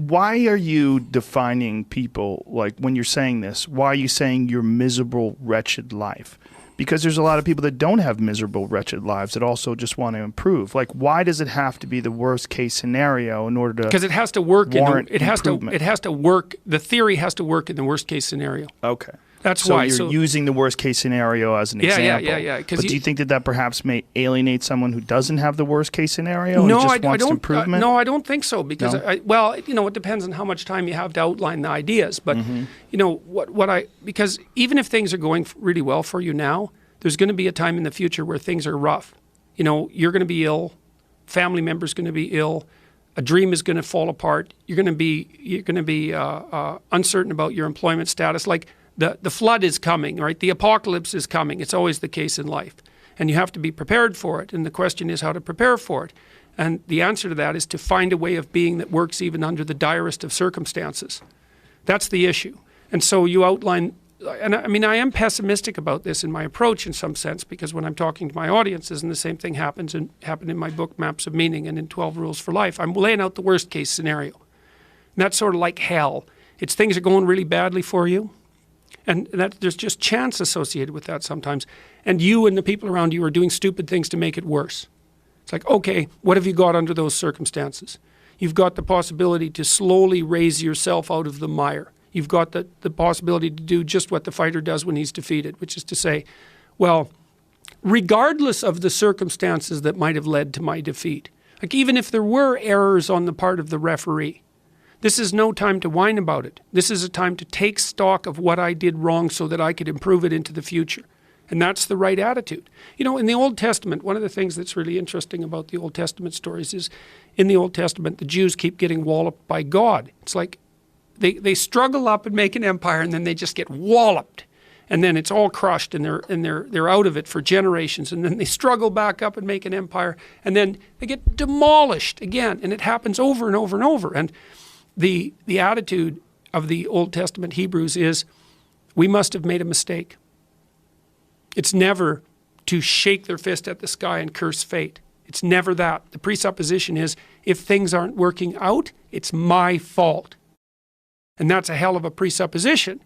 why are you defining people, like when you're saying this, why are you saying your miserable, wretched life? Because there's a lot of people that don't have miserable, wretched lives that also just want to improve. Like, why does it have to be the worst case scenario in order to? Because it has to work. It has to work. The theory has to work in the worst case scenario. Okay. That's why. So you're using the worst case scenario as an example. Yeah. But do you think that perhaps may alienate someone who doesn't have the worst case scenario and just wants improvement? No, I don't think so. Because it depends on how much time you have to outline the ideas. But because even if things are going really well for you now, there's going to be a time in the future where things are rough. You're going to be ill, family member's going to be ill, a dream is going to fall apart. You're going to be uncertain about your employment status. Like. The flood is coming, right? The apocalypse is coming. It's always the case in life. And you have to be prepared for it. And the question is how to prepare for it. And the answer to that is to find a way of being that works even under the direst of circumstances. That's the issue. And so you outline, and I am pessimistic about this in my approach in some sense, because when I'm talking to my audiences, and the same thing happened in my book, Maps of Meaning, and in 12 Rules for Life, I'm laying out the worst case scenario. And that's sort of like hell. It's things are going really badly for you. And that there's just chance associated with that sometimes. And you and the people around you are doing stupid things to make it worse. It's like, okay, what have you got under those circumstances? You've got the possibility to slowly raise yourself out of the mire. You've got the possibility to do just what the fighter does when he's defeated, which is to say, well, regardless of the circumstances that might have led to my defeat, like even if there were errors on the part of the referee, this is no time to whine about it. This is a time to take stock of what I did wrong so that I could improve it into the future. And that's the right attitude. In the Old Testament, one of the things that's really interesting about the Old Testament stories is in the Old Testament, the Jews keep getting walloped by God. It's like they struggle up and make an empire and then they just get walloped. And then it's all crushed and they're out of it for generations. And then they struggle back up and make an empire. And then they get demolished again. And it happens over and over and over. And the attitude of the Old Testament Hebrews is, we must have made a mistake. It's never to shake their fist at the sky and curse fate. It's never that. The presupposition is, if things aren't working out, it's my fault. And that's a hell of a presupposition.